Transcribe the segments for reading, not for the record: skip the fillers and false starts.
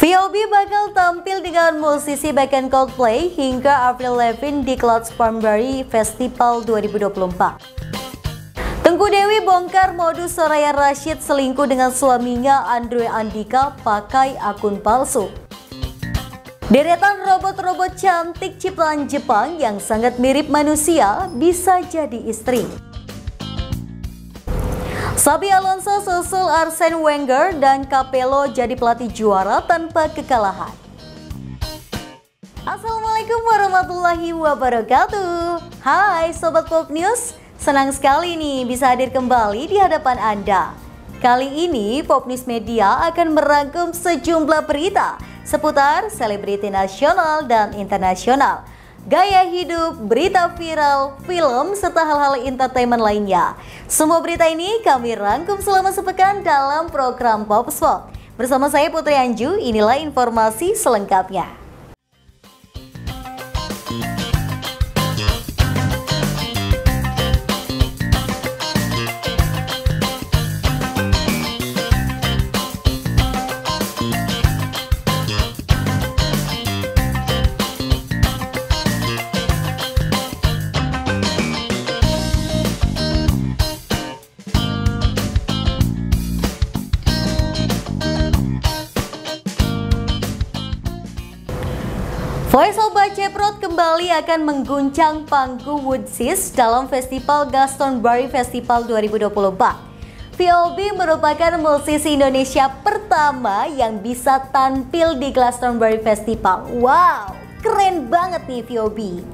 VOB bakal tampil dengan musisi backing Coldplay hingga Avril Lavigne di Glastonbury Festival 2024. Tengku Dewi bongkar modus Soraya Rashid selingkuh dengan suaminya Andre Andika pakai akun palsu. Deretan robot-robot cantik ciptaan Jepang yang sangat mirip manusia bisa jadi istri. Xabi Alonso susul Arsene Wenger dan Capello jadi pelatih juara tanpa kekalahan. Assalamualaikum warahmatullahi wabarakatuh. Hai Sobat Pop News, senang sekali nih bisa hadir kembali di hadapan Anda. Kali ini Pop News Media akan merangkum sejumlah berita seputar selebriti nasional dan internasional, gaya hidup, berita viral, film, serta hal-hal entertainment lainnya. Semua berita ini kami rangkum selama sepekan dalam program Pop Spot. Bersama saya Putri Anju, inilah informasi selengkapnya. Voice of Baceprot kembali akan mengguncang panggung Woodsis dalam Festival Glastonbury Festival 2024. VOB merupakan musisi Indonesia pertama yang bisa tampil di Glastonbury Festival. Wow, keren banget nih VOB.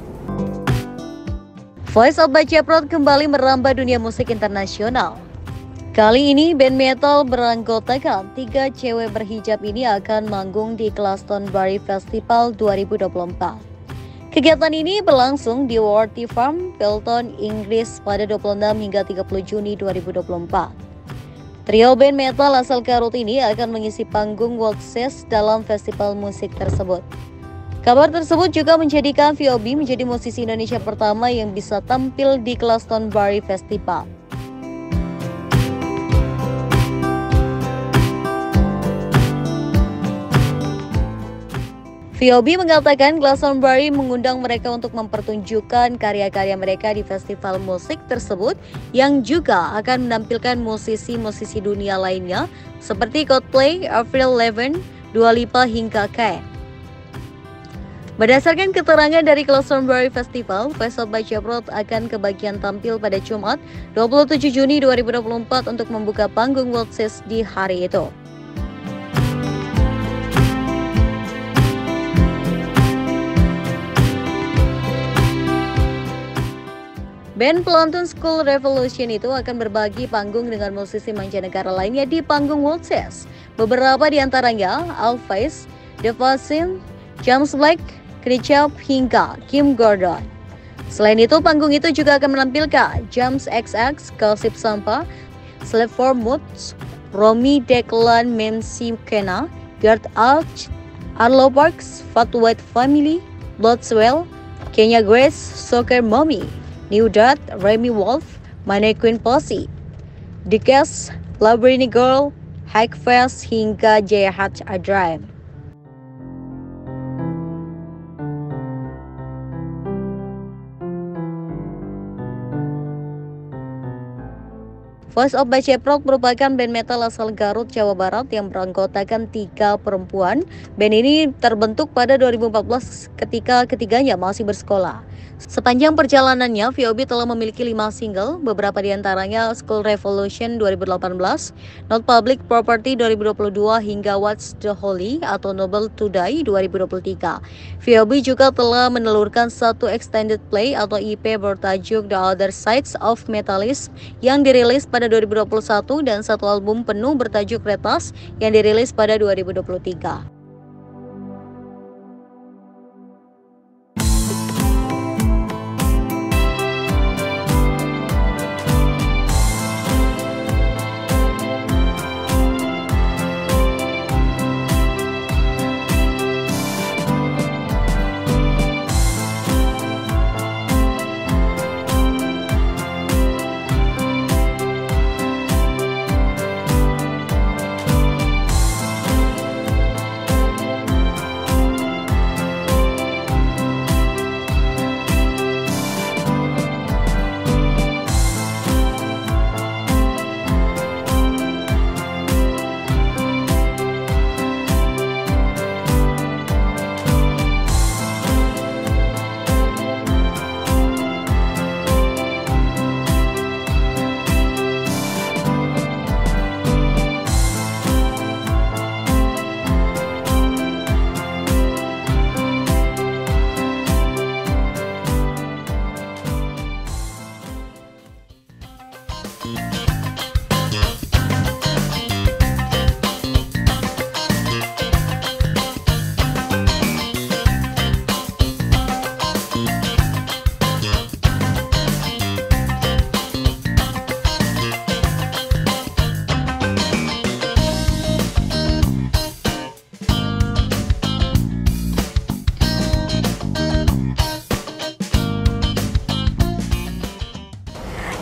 Voice of Baceprot kembali merambah dunia musik internasional. Kali ini band metal beranggotakan 3 cewek berhijab ini akan manggung di Glastonbury Festival 2024. Kegiatan ini berlangsung di Worthy Farm, Pelton, Inggris pada 26 hingga 30 Juni 2024. Trio band metal asal Garut ini akan mengisi panggung Woodsis dalam festival musik tersebut. Kabar tersebut juga menjadikan VOB menjadi musisi Indonesia pertama yang bisa tampil di Glastonbury Festival. VOB mengatakan Glastonbury mengundang mereka untuk mempertunjukkan karya-karya mereka di festival musik tersebut yang juga akan menampilkan musisi-musisi dunia lainnya seperti Coldplay, Avril Lavigne, Dua Lipa hingga Kae. Berdasarkan keterangan dari Glastonbury Festival, Voice of Baceprot akan kebagian tampil pada Jumat 27 Juni 2024 untuk membuka panggung Woodsis di hari itu. Band pelantun School Revolution itu akan berbagi panggung dengan musisi mancanegara lainnya di panggung Woodsis. Beberapa di antaranya Alphys, The Vaccine, James Blake, Ketchup hingga Kim Gordon. Selain itu, panggung itu juga akan menampilkan James XX, Gossip Sampa, Slave for Moods, Romy Declan Memsi-Kena, Gert Alch, Arlo Parks, Fat White Family, Bloodswell, Kenya Grace, Soccer Mommy, New Dot, Remy Wolf, Mannequin Posse, The Guest, Labrini Girl, Hackfest hingga Jahat Adrive. Voice of Baceprot merupakan band metal asal Garut, Jawa Barat yang beranggotakan 3 perempuan. Band ini terbentuk pada 2014 ketika ketiganya masih bersekolah. Sepanjang perjalanannya, VOB telah memiliki 5 single, beberapa diantaranya School Revolution 2018, Not Public Property 2022, hingga What's the Holy atau Noble to Die 2023. VOB juga telah menelurkan satu extended play atau EP bertajuk The Other Sides of Metalist yang dirilis pada 2021 dan satu album penuh bertajuk Retas yang dirilis pada 2023.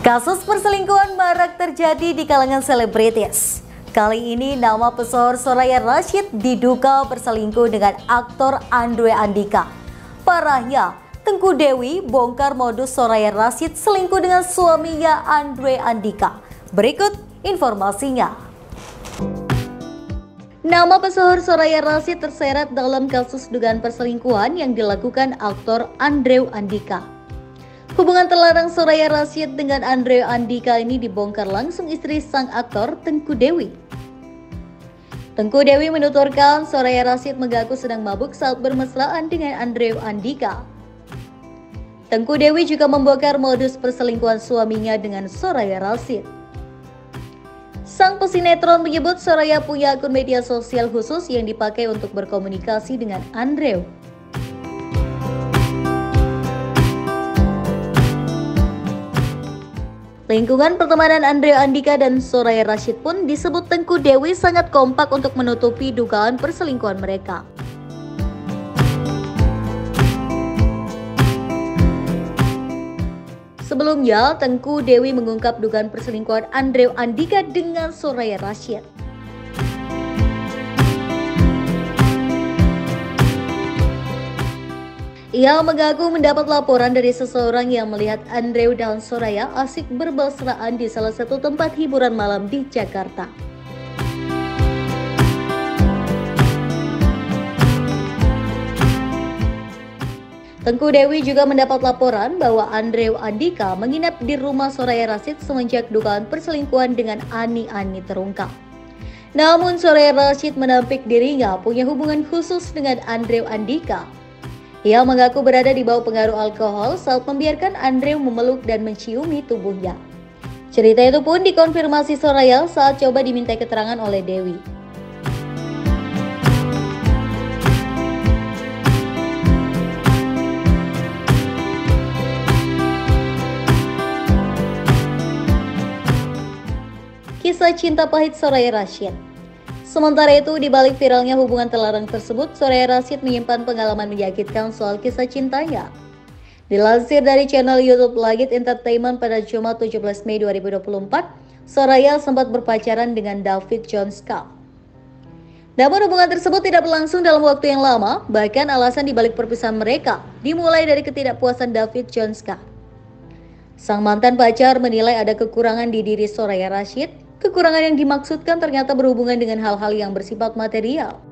Kasus perselingkuhan marak terjadi di kalangan selebritis. Kali ini nama pesohor Soraya Rashid diduga berselingkuh dengan aktor Andre Andika. Parahnya, Tengku Dewi bongkar modus Soraya Rashid selingkuh dengan suaminya Andre Andika. Berikut informasinya. Nama pesohor Soraya Rashid terseret dalam kasus dugaan perselingkuhan yang dilakukan aktor Andre Andika. Hubungan terlarang Soraya Rashid dengan Andre Andika ini dibongkar langsung istri sang aktor Tengku Dewi. Tengku Dewi menuturkan Soraya Rashid mengaku sedang mabuk saat bermesraan dengan Andre Andika. Tengku Dewi juga membongkar modus perselingkuhan suaminya dengan Soraya Rashid. Sang pesinetron menyebut Soraya punya akun media sosial khusus yang dipakai untuk berkomunikasi dengan Andre. Lingkungan pertemanan Andre Andika dan Soraya Rashid pun disebut Tengku Dewi sangat kompak untuk menutupi dugaan perselingkuhan mereka. Sebelumnya, Tengku Dewi mengungkap dugaan perselingkuhan Andre Andika dengan Soraya Rashid. Ia mengaku mendapat laporan dari seseorang yang melihat Andre dan Soraya asik bermesraan di salah satu tempat hiburan malam di Jakarta. Tengku Dewi juga mendapat laporan bahwa Andre Andika menginap di rumah Soraya Rashid semenjak dugaan perselingkuhan dengan Ani terungkap. Namun Soraya Rashid menampik dirinya punya hubungan khusus dengan Andre Andika. Ia mengaku berada di bawah pengaruh alkohol saat membiarkan Andre memeluk dan menciumi tubuhnya. Cerita itu pun dikonfirmasi Soraya saat coba diminta keterangan oleh Dewi. Kisah cinta pahit Soraya Rashid. Sementara itu, di balik viralnya hubungan terlarang tersebut, Soraya Rashid menyimpan pengalaman menyakitkan soal kisah cintanya. Dilansir dari channel YouTube Lagit Entertainment pada Jumat 17 Mei 2024, Soraya sempat berpacaran dengan David John Scott. Namun hubungan tersebut tidak berlangsung dalam waktu yang lama, bahkan alasan di balik perpisahan mereka dimulai dari ketidakpuasan David John Scott. Sang mantan pacar menilai ada kekurangan di diri Soraya Rashid. Kekurangan yang dimaksudkan ternyata berhubungan dengan hal-hal yang bersifat material.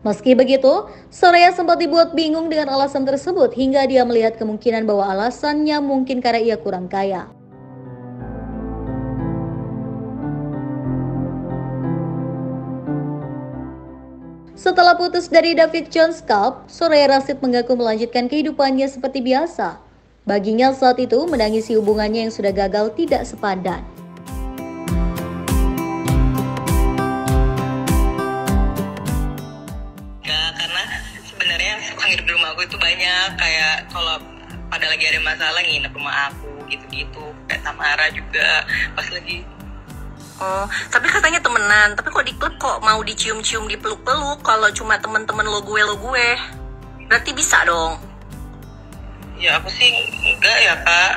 Meski begitu, Soraya sempat dibuat bingung dengan alasan tersebut hingga dia melihat kemungkinan bahwa alasannya mungkin karena ia kurang kaya. Setelah putus dari David John Scott, Soraya Rashid mengaku melanjutkan kehidupannya seperti biasa. Baginya saat itu menangisi hubungannya yang sudah gagal tidak sepadan. Ya, karena sebenarnya tukang hidup di rumah aku itu banyak, kayak kalau pada lagi ada masalah nginep rumah aku gitu-gitu. Kayak Tamara juga pas lagi. Oh, tapi katanya temenan. Tapi kok di klub kok mau dicium-cium, dipeluk-peluk? Kalau cuma temen-temen lo gue, berarti bisa dong. Ya aku sih enggak ya kak.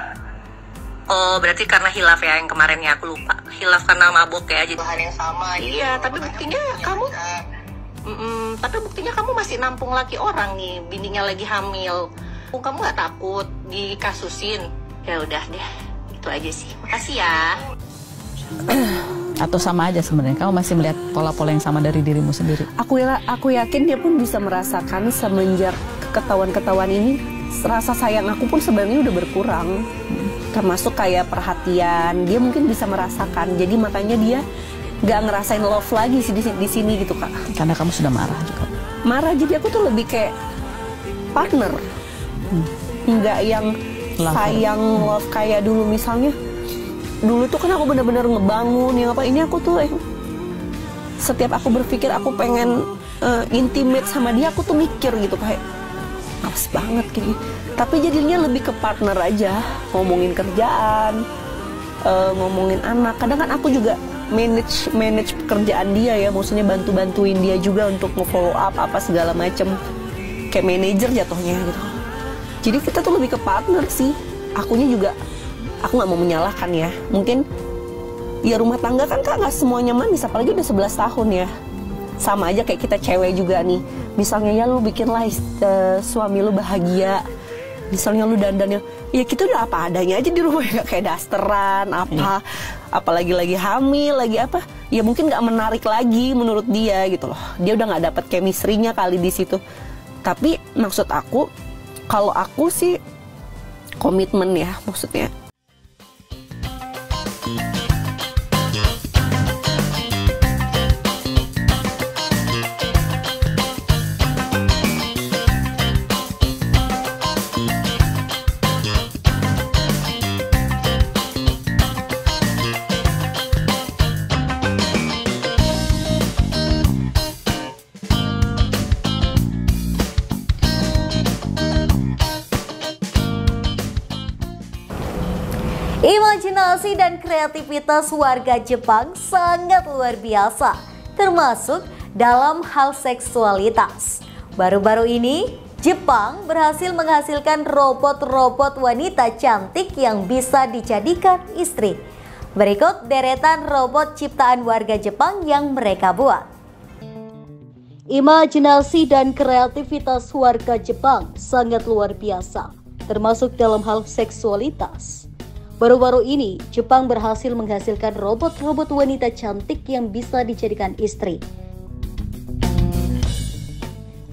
Oh, berarti karena hilaf ya yang kemarinnya aku lupa. Hilaf karena mabok ya. Bahan yang sama. Iya, gitu. tapi buktinya kamu. Tapi buktinya kamu masih nampung laki orang nih. Bininya lagi hamil. Kamu nggak takut dikasusin? Ya udah deh, itu aja sih. Makasih ya. Atau sama aja sebenarnya, kamu masih melihat pola-pola yang sama dari dirimu sendiri? Aku yakin dia pun bisa merasakan semenjak ketahuan ini, rasa sayang aku pun sebenarnya udah berkurang. Termasuk kayak perhatian, dia mungkin bisa merasakan. Jadi makanya dia nggak ngerasain love lagi sih di sini gitu kak. Karena kamu sudah marah juga. Marah, jadi aku tuh lebih kayak partner, nggak yang sayang love kayak dulu misalnya. Dulu tuh kan aku benar-benar ngebangun yang apa, ini aku tuh setiap aku berpikir aku pengen intimate sama dia, aku tuh mikir gitu kayak males banget gini. Tapi jadinya lebih ke partner aja, ngomongin kerjaan, ngomongin anak. Kadang kan aku juga manage pekerjaan dia ya, maksudnya bantuin dia juga untuk nge-follow up apa segala macem, kayak manajer jatuhnya gitu. Jadi kita tuh lebih ke partner sih. Akunya juga, aku nggak mau menyalahkan ya, mungkin ya rumah tangga kan Kak nggak semuanya manis, apalagi udah 11 tahun ya. Sama aja kayak kita cewek juga nih, misalnya ya lu bikinlah suami lu bahagia, misalnya lu dandannya ya kita udah apa adanya aja di rumah, nggak kayak dasteran apalagi lagi hamil lagi apa ya, mungkin nggak menarik lagi menurut dia gitu loh. Dia udah nggak dapet chemistry-nya kali di situ. Tapi maksud aku, kalau aku sih komitmen ya, maksudnya imajinasi dan kreativitas warga Jepang sangat luar biasa, termasuk dalam hal seksualitas. Baru-baru ini, Jepang berhasil menghasilkan robot-robot wanita cantik yang bisa dijadikan istri. Berikut deretan robot ciptaan warga Jepang yang mereka buat. Imajinasi dan kreativitas warga Jepang sangat luar biasa, termasuk dalam hal seksualitas. Baru-baru ini, Jepang berhasil menghasilkan robot-robot wanita cantik yang bisa dijadikan istri.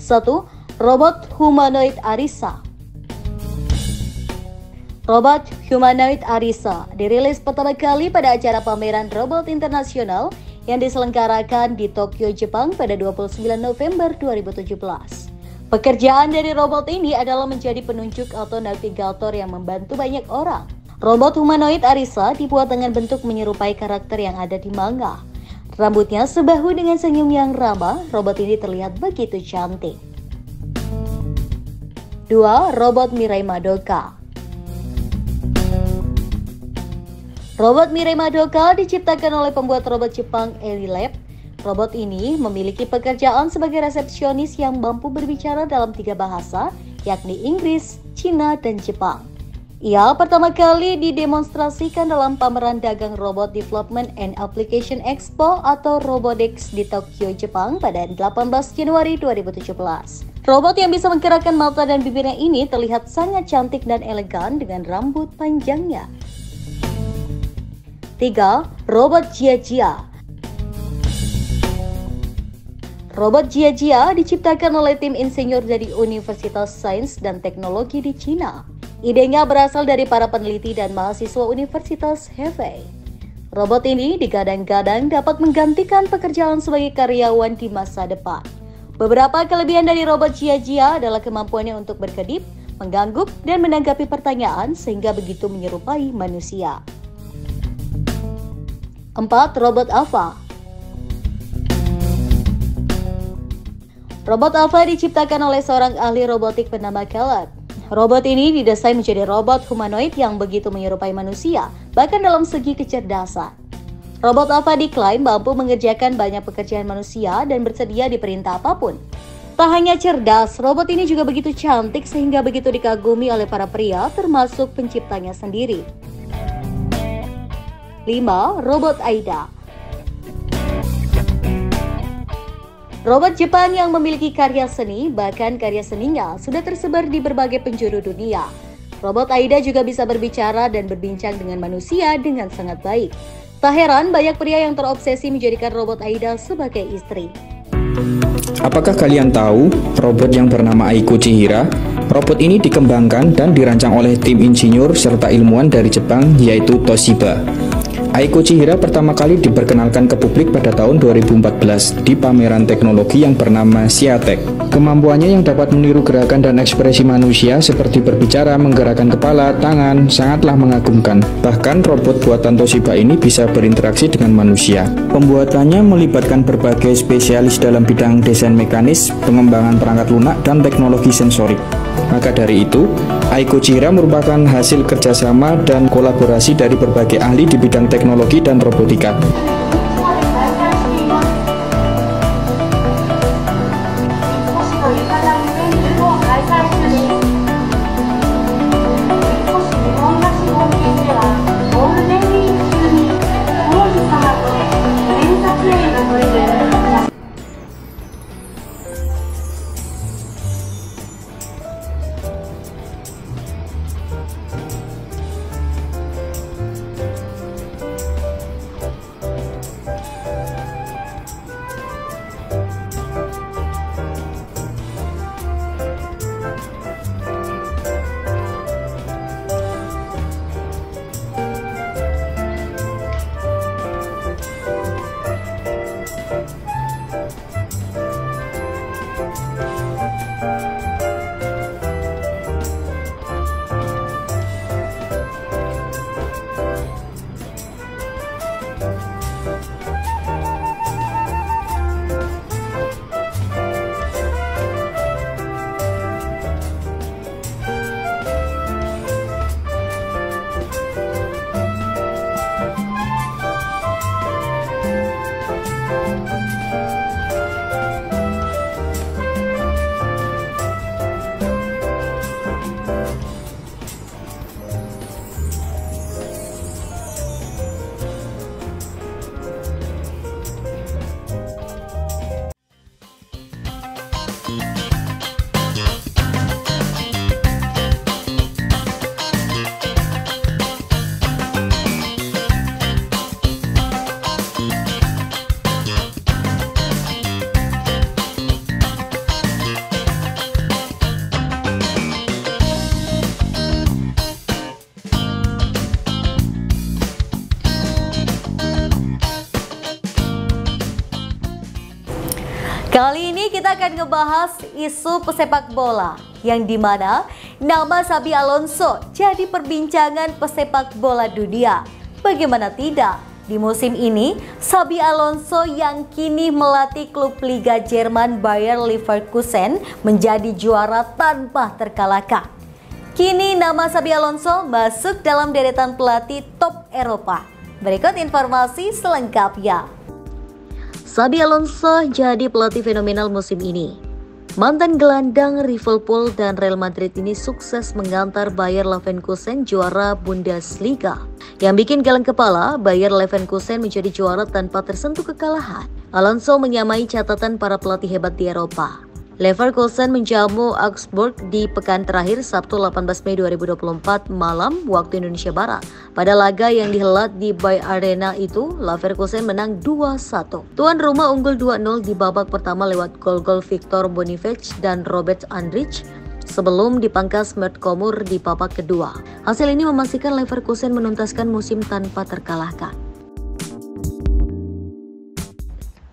1. Robot humanoid Arisa. Robot humanoid Arisa dirilis pertama kali pada acara pameran robot internasional yang diselenggarakan di Tokyo, Jepang pada 29 November 2017. Pekerjaan dari robot ini adalah menjadi penunjuk atau navigator yang membantu banyak orang. Robot humanoid Arisa dibuat dengan bentuk menyerupai karakter yang ada di manga. Rambutnya sebahu dengan senyum yang ramah, robot ini terlihat begitu cantik. 2. Robot Mirai Madoka. Robot Mirai Madoka diciptakan oleh pembuat robot Jepang Elilab. Robot ini memiliki pekerjaan sebagai resepsionis yang mampu berbicara dalam 3 bahasa, yakni Inggris, Cina, dan Jepang. Ia pertama kali didemonstrasikan dalam pameran dagang Robot Development and Application Expo atau Robodex di Tokyo, Jepang pada 18 Januari 2017. Robot yang bisa menggerakkan mata dan bibirnya ini terlihat sangat cantik dan elegan dengan rambut panjangnya. 3. Robot Jia-Jia. Robot Jia-Jia diciptakan oleh tim insinyur dari Universitas Sains dan Teknologi di Cina. Idenya berasal dari para peneliti dan mahasiswa Universitas Hefei. Robot ini digadang-gadang dapat menggantikan pekerjaan sebagai karyawan di masa depan. Beberapa kelebihan dari robot Jia-Jia adalah kemampuannya untuk berkedip, mengganggu, dan menanggapi pertanyaan sehingga begitu menyerupai manusia. 4. Robot Alpha. Robot Alpha diciptakan oleh seorang ahli robotik bernama Caleb. Robot ini didesain menjadi robot humanoid yang begitu menyerupai manusia, bahkan dalam segi kecerdasan. Robot Alpha diklaim mampu mengerjakan banyak pekerjaan manusia dan bersedia diperintah apapun. Tak hanya cerdas, robot ini juga begitu cantik sehingga begitu dikagumi oleh para pria, termasuk penciptanya sendiri. 5. Robot Aida. Robot Jepang yang memiliki karya seni, bahkan karya seninya sudah tersebar di berbagai penjuru dunia. Robot Aida juga bisa berbicara dan berbincang dengan manusia dengan sangat baik. Tak heran banyak pria yang terobsesi menjadikan robot Aida sebagai istri. Apakah kalian tahu robot yang bernama Aiko Chihira? Robot ini dikembangkan dan dirancang oleh tim insinyur serta ilmuwan dari Jepang, yaitu Toshiba. Aiko Chihira pertama kali diperkenalkan ke publik pada tahun 2014 di pameran teknologi yang bernama Siatek. Kemampuannya yang dapat meniru gerakan dan ekspresi manusia seperti berbicara, menggerakkan kepala, tangan, sangatlah mengagumkan. Bahkan robot buatan Toshiba ini bisa berinteraksi dengan manusia. Pembuatannya melibatkan berbagai spesialis dalam bidang desain mekanis, pengembangan perangkat lunak, dan teknologi sensorik. Maka dari itu, Aiko Chihira merupakan hasil kerjasama dan kolaborasi dari berbagai ahli di bidang teknologi dan robotika. Kali ini kita akan ngebahas isu pesepak bola yang dimana nama Xabi Alonso jadi perbincangan pesepak bola dunia. Bagaimana tidak, di musim ini Xabi Alonso yang kini melatih klub Liga Jerman Bayer Leverkusen menjadi juara tanpa terkalahkan. Kini nama Xabi Alonso masuk dalam deretan pelatih top Eropa. Berikut informasi selengkapnya. Xabi Alonso jadi pelatih fenomenal musim ini. Mantan gelandang Liverpool dan Real Madrid ini sukses mengantar Bayer Leverkusen juara Bundesliga. Yang bikin geleng kepala, Bayer Leverkusen menjadi juara tanpa tersentuh kekalahan. Alonso menyamai catatan para pelatih hebat di Eropa. Leverkusen menjamu Augsburg di pekan terakhir Sabtu 18 Mei 2024 malam waktu Indonesia Barat. Pada laga yang dihelat di Bayer Arena itu, Leverkusen menang 2-1. Tuan rumah unggul 2-0 di babak pertama lewat gol-gol Victor Boniface dan Robert Andrich sebelum dipangkas Mert Komur di babak kedua. Hasil ini memastikan Leverkusen menuntaskan musim tanpa terkalahkan.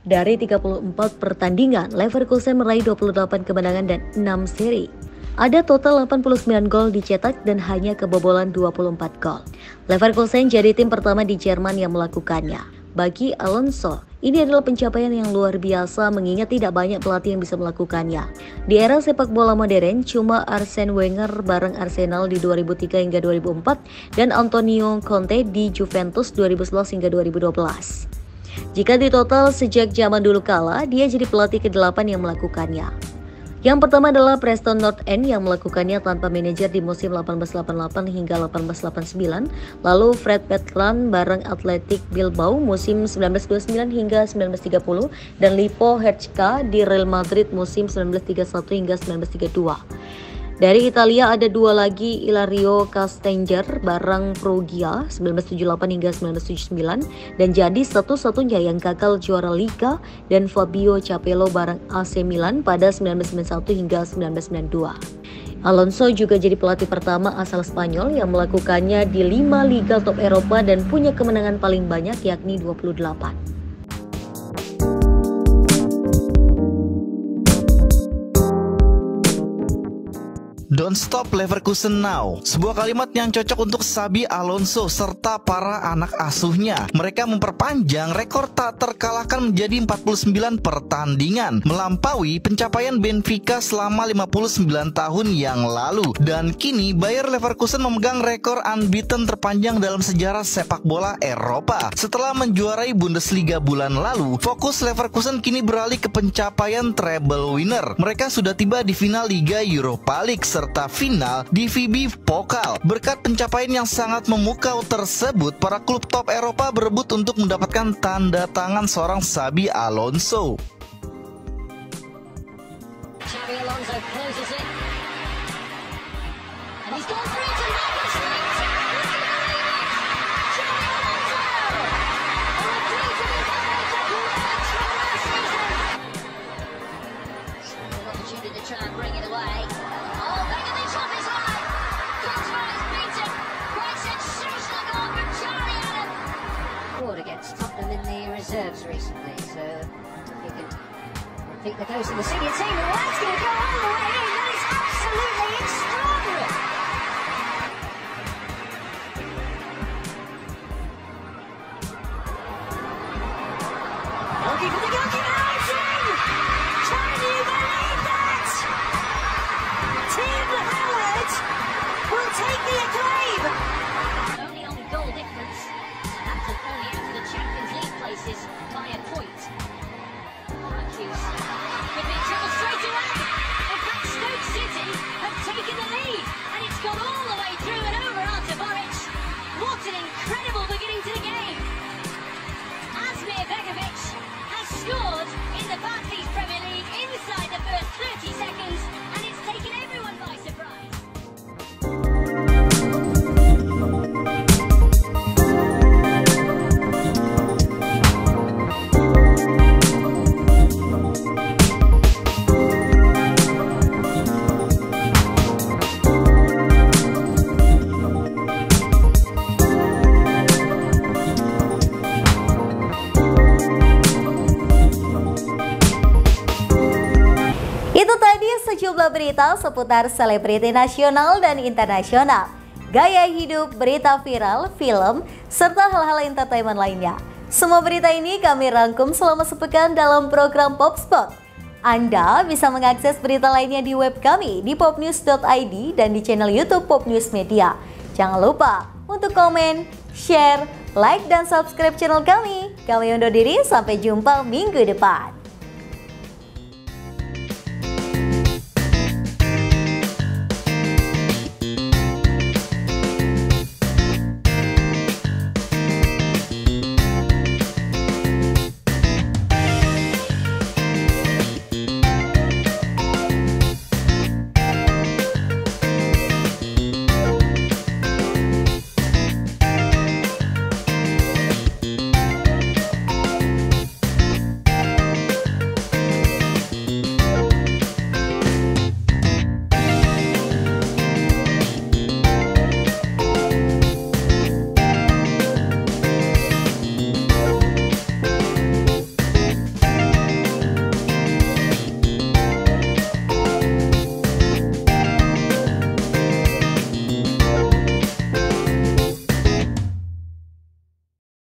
Dari 34 pertandingan, Leverkusen meraih 28 kemenangan dan 6 seri. Ada total 89 gol dicetak dan hanya kebobolan 24 gol. Leverkusen jadi tim pertama di Jerman yang melakukannya. Bagi Alonso, ini adalah pencapaian yang luar biasa mengingat tidak banyak pelatih yang bisa melakukannya. Di era sepak bola modern, cuma Arsene Wenger bareng Arsenal di 2003 hingga 2004 dan Antonio Conte di Juventus 2011 hingga 2012. Jika ditotal sejak zaman dulu kala, dia jadi pelatih ke-8 yang melakukannya. Yang pertama adalah Preston North End yang melakukannya tanpa manajer di musim 1888 hingga 1889. Lalu Fred Petran bareng Athletic Bilbao musim 1929 hingga 1930 dan Lipo Hertzka di Real Madrid musim 1931 hingga 1932. Dari Italia ada dua lagi, Ilario Castanger bareng Perugia 1978 hingga 1979 dan jadi satu-satunya yang gagal juara Liga, dan Fabio Capello bareng AC Milan pada 1991 hingga 1992. Alonso juga jadi pelatih pertama asal Spanyol yang melakukannya di 5 liga top Eropa dan punya kemenangan paling banyak yakni 28. Don't stop Leverkusen now. Sebuah kalimat yang cocok untuk Xabi Alonso serta para anak asuhnya. Mereka memperpanjang rekor tak terkalahkan menjadi 49 pertandingan, melampaui pencapaian Benfica selama 59 tahun yang lalu. Dan kini Bayer Leverkusen memegang rekor unbeaten terpanjang dalam sejarah sepak bola Eropa. Setelah menjuarai Bundesliga bulan lalu, fokus Leverkusen kini beralih ke pencapaian treble winner. Mereka sudah tiba di final Liga Europa League serta final di VB Pokal. Berkat pencapaian yang sangat memukau tersebut, para klub top Eropa berebut untuk mendapatkan tanda tangan seorang Xabi Alonso. Xabi Alonso closes it. And he's gone through to Marcus Rashford. Xabi Alonso! A repeat of his American greatness from last season. An opportunity to try and bring it away. Against Tottenham in the reserves recently, so he can repeat the ghost of the senior team. Well, that's going to go all the way in. That is absolutely extraordinary. Looking for the goalkeeper, it's in! Can you believe that? Tim Howard will take the acclaim. Only on goal difference. Only out of the Champions League places by a point. Hughes could be in trouble straight away. In fact, Stoke City have taken the lead. sejumlah berita seputar selebriti nasional dan internasional, gaya hidup, berita viral, film, serta hal-hal entertainment lainnya. Semua berita ini kami rangkum selama sepekan dalam program Popspot. Anda bisa mengakses berita lainnya di web kami di popnews.id dan di channel YouTube Pop News Media. Jangan lupa untuk komen, share, like, dan subscribe channel kami. Kami undur diri, sampai jumpa minggu depan.